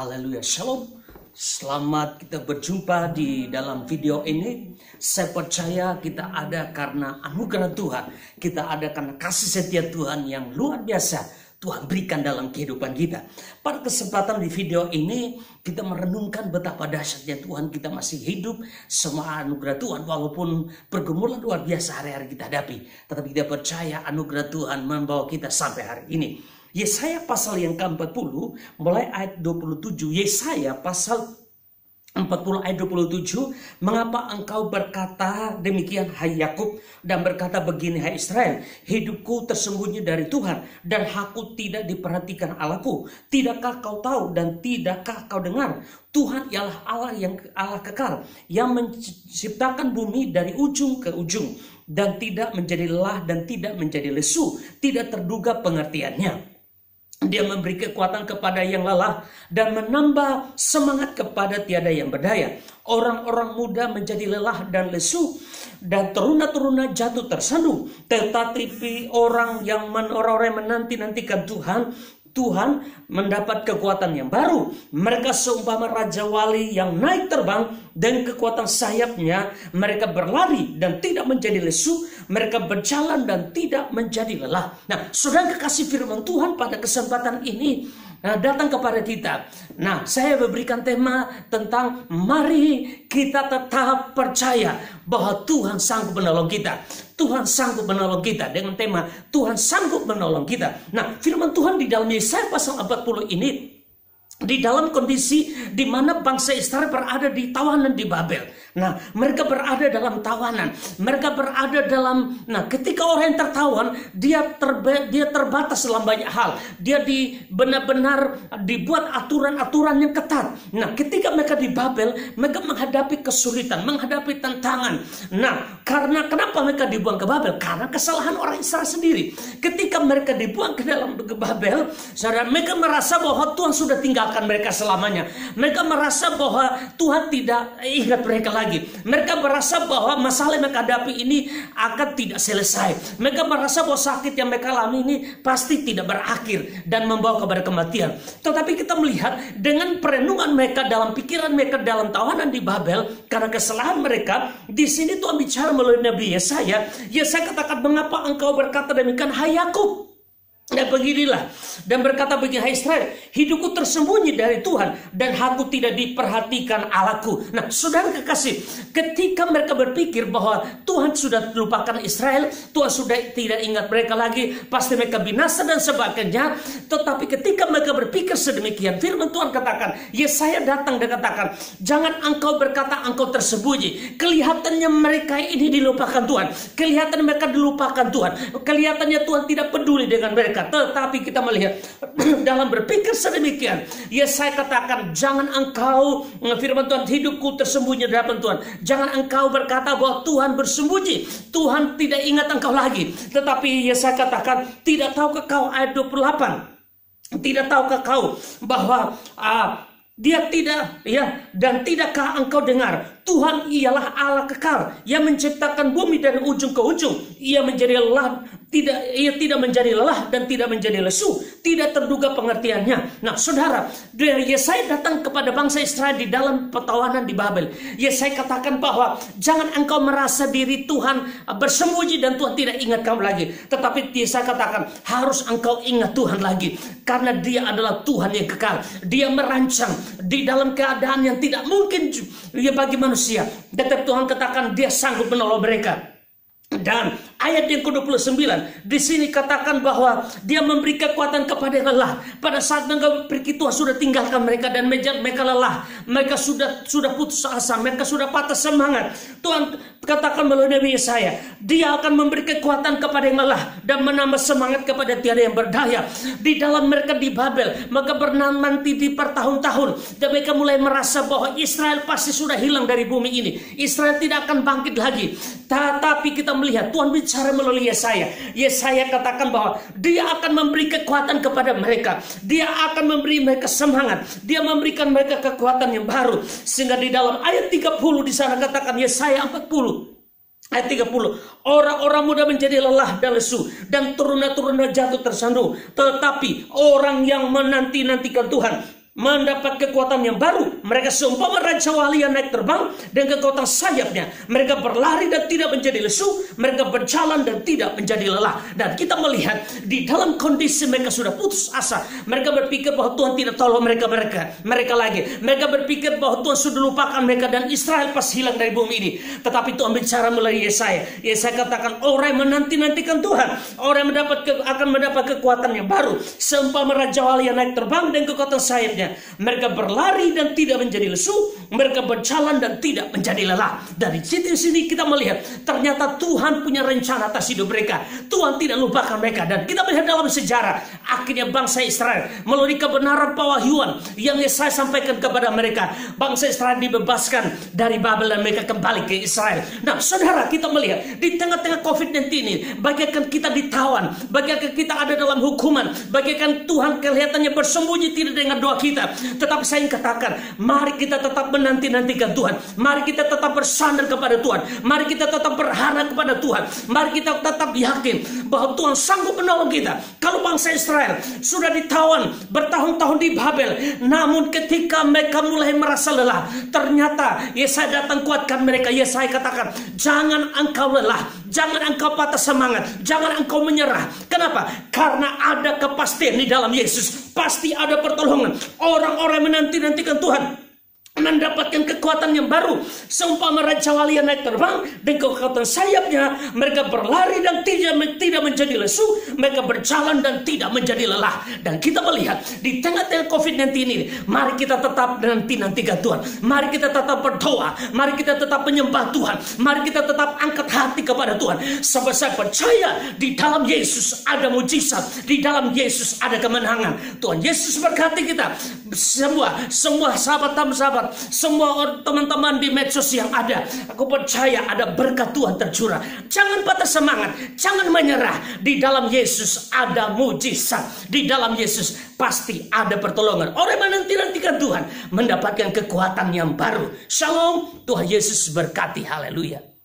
Haleluya, shalom. Selamat kita berjumpa di dalam video ini. Saya percaya kita ada karena anugerah Tuhan. Kita ada karena kasih setia Tuhan yang luar biasa Tuhan berikan dalam kehidupan kita. Pada kesempatan di video ini kita merenungkan betapa dahsyatnya Tuhan, kita masih hidup. Semua anugerah Tuhan walaupun pergumulan luar biasa hari-hari kita hadapi, tetapi kita percaya anugerah Tuhan membawa kita sampai hari ini. Yesaya pasal yang ke-40 mulai ayat 27. Yesaya pasal 40 ayat 27. Mengapa engkau berkata demikian hai Yakub, dan berkata begini hai Israel, hidupku tersembunyi dari Tuhan dan aku tidak diperhatikan Allahku. Tidakkah kau tahu dan tidakkah kau dengar? Tuhan ialah Allah yang Allah kekal, yang menciptakan bumi dari ujung ke ujung, dan tidak menjadi lelah dan tidak menjadi lesu, tidak terduga pengertiannya. Dia memberi kekuatan kepada yang lelah dan menambah semangat kepada tiada yang berdaya. Orang-orang muda menjadi lelah dan lesu, dan teruna-teruna jatuh tersandu. Tetapi orang yang menanti-nantikan Tuhan mendapat kekuatan yang baru. Mereka seumpama raja wali yang naik terbang, dan kekuatan sayapnya mereka berlari dan tidak menjadi lesu, mereka berjalan dan tidak menjadi lelah. Nah, saudara kekasih firman Tuhan, pada kesempatan ini datang kepada kita. Nah, saya memberikan tema tentang mari kita tetap percaya bahwa Tuhan sanggup menolong kita. Tuhan sanggup menolong kita, dengan tema Tuhan sanggup menolong kita. Nah, firman Tuhan di dalam Yesaya pasal 40 ini, di dalam kondisi di mana bangsa Israel berada di tawanan di Babel. Nah, mereka berada dalam tawanan. Mereka berada dalam, ketika orang yang tertawan, dia terbatas dalam banyak hal. Dia benar-benar dibuat aturan-aturan yang ketat. Nah, ketika mereka di Babel, mereka menghadapi kesulitan, menghadapi tantangan. Nah, kenapa mereka dibuang ke Babel? Karena kesalahan orang Israel sendiri. Ketika mereka dibuang ke dalam Babel, saudara, mereka merasa bahwa Tuhan sudah tinggalkan mereka selamanya. Mereka merasa bahwa Tuhan tidak ingat mereka lagi. Mereka merasa bahwa masalah yang mereka hadapi ini akan tidak selesai. Mereka merasa bahwa sakit yang mereka alami ini pasti tidak berakhir dan membawa kepada kematian. Tetapi kita melihat dengan perenungan mereka, dalam pikiran mereka dalam tawanan di Babel, karena kesalahan mereka, di sini Tuhan bicara melalui Nabi Yesaya. Yesaya katakan, mengapa engkau berkata demikian hai Yakub? Dan beginilah, dan berkata begini hai Israel, hidupku tersembunyi dari Tuhan dan aku tidak diperhatikan Allahku. Nah, saudara kekasih, ketika mereka berpikir bahwa Tuhan sudah lupakan Israel, Tuhan sudah tidak ingat mereka lagi, pasti mereka binasa dan sebagainya. Tetapi ketika mereka berpikir sedemikian, firman Tuhan katakan, Yesaya datang dan katakan, jangan engkau berkata engkau tersembunyi. Kelihatannya mereka ini dilupakan Tuhan, kelihatan mereka dilupakan Tuhan, kelihatannya Tuhan tidak peduli dengan mereka. Tetapi kita melihat dalam berpikir sedemikian, Yesaya katakan, jangan engkau, firman Tuhan, hidupku tersembunyi di hadapan Tuhan. Jangan engkau berkata bahwa Tuhan bersembunyi, Tuhan tidak ingat engkau lagi. Tetapi Yesaya katakan, tidak tahukah kau, ayat 28, tidak tahukah kau bahwa dia tidak, dan tidakkah engkau dengar? Tuhan ialah Allah kekal, yang menciptakan bumi dari ujung ke ujung. Ia tidak menjadi lelah dan tidak menjadi lesu, tidak terduga pengertiannya. Nah, saudara, Yesaya datang kepada bangsa Israel di dalam pertawanan di Babel. Yesaya katakan bahwa jangan engkau merasa diri Tuhan bersembunyi dan Tuhan tidak ingat kamu lagi. Tetapi Yesaya katakan, harus engkau ingat Tuhan lagi, karena Dia adalah Tuhan yang kekal. Dia merancang di dalam keadaan yang tidak mungkin bagi manusia. Tetapi Tuhan katakan Dia sanggup menolong mereka. Dan ayat yang ke-29 di sini katakan bahwa Dia memberi kekuatan kepada yang lelah. Pada saat mereka berpikir Tuhan sudah tinggalkan mereka dan mereka lelah, mereka sudah putus asa, mereka sudah patah semangat, Tuhan katakan melalui Nabi Yesaya, Dia akan memberi kekuatan kepada yang lelah dan menambah semangat kepada tiada yang berdaya. Di dalam mereka di Babel, mereka menanti di bertahun-tahun, dan mereka mulai merasa bahwa Israel pasti sudah hilang dari bumi ini, Israel tidak akan bangkit lagi. Tetapi kita melihat Tuhan bicara melalui Yesaya. Yesaya katakan bahwa Dia akan memberi kekuatan kepada mereka, Dia akan memberi mereka semangat, Dia memberikan mereka kekuatan yang baru. Sehingga di dalam ayat 30 di sana katakan, Yesaya 40 ayat 30, orang-orang muda menjadi lelah dan lesu, dan teruna-teruna jatuh tersandu. Tetapi orang yang menanti-nantikan Tuhan, mendapat kekuatan yang baru. Mereka seumpama raja wali yang naik terbang dengan kekuatan sayapnya. Mereka berlari dan tidak menjadi lesu. Mereka berjalan dan tidak menjadi lelah. Dan kita melihat di dalam kondisi mereka sudah putus asa. Mereka berpikir bahwa Tuhan tidak tolong mereka lagi. Mereka berpikir bahwa Tuhan sudah lupakan mereka dan Israel pas hilang dari bumi ini. Tetapi Tuhan bicara melalui Yesaya. Yesaya katakan, orang yang menanti-nantikan Tuhan, orang yang akan mendapat kekuatan yang baru, seumpama raja wali yang naik terbang dengan kekuatan sayapnya. Mereka berlari dan tidak menjadi lesu. Mereka berjalan dan tidak menjadi lelah. Dari sini kita melihat ternyata Tuhan punya rencana atas hidup mereka. Tuhan tidak lupakan mereka. Dan kita melihat dalam sejarah akhirnya bangsa Israel melalui kebenaran pewahyuan yang Yesaya sampaikan kepada mereka, bangsa Israel dibebaskan dari Babel dan mereka kembali ke Israel. Nah saudara, kita melihat di tengah-tengah COVID-19 ini, bagaikan kita ditawan, bagaikan kita ada dalam hukuman, bagaikan Tuhan kelihatannya bersembunyi tidak dengar doa kita. Tetapi saya ingin katakan, mari kita tetap menanti-nantikan Tuhan. Mari kita tetap bersandar kepada Tuhan. Mari kita tetap berharap kepada Tuhan. Mari kita tetap yakin bahwa Tuhan sanggup menolong kita. Kalau bangsa Israel sudah ditawan bertahun-tahun di Babel, namun ketika mereka mulai merasa lelah, ternyata Yesaya datang kuatkan mereka. Yesaya katakan, jangan engkau lelah, jangan engkau patah semangat, jangan engkau menyerah. Kenapa? Karena ada kepastian di dalam Yesus. Pasti ada pertolongan. Orang-orang menanti-nantikan Tuhan mendapatkan kekuatan yang baru, seumpama raja wali yang naik terbang dengan kekuatan sayapnya. Mereka berlari dan tidak menjadi lesu. Mereka berjalan dan tidak menjadi lelah. Dan kita melihat di tengah-tengah COVID-19 ini, mari kita tetap nanti-nantikan Tuhan. Mari kita tetap berdoa. Mari kita tetap menyembah Tuhan. Mari kita tetap angkat hati kepada Tuhan. Sebab saya percaya di dalam Yesus ada mujizat. Di dalam Yesus ada kemenangan. Tuhan Yesus berkati kita semua sahabat-sahabat, semua teman-teman di medsos yang ada. Aku percaya ada berkat Tuhan tercurah. Jangan patah semangat, jangan menyerah. Di dalam Yesus ada mujizat. Di dalam Yesus pasti ada pertolongan. Orang menanti-nantikan Tuhan mendapatkan kekuatan yang baru. Shalom, Tuhan Yesus berkati. Haleluya.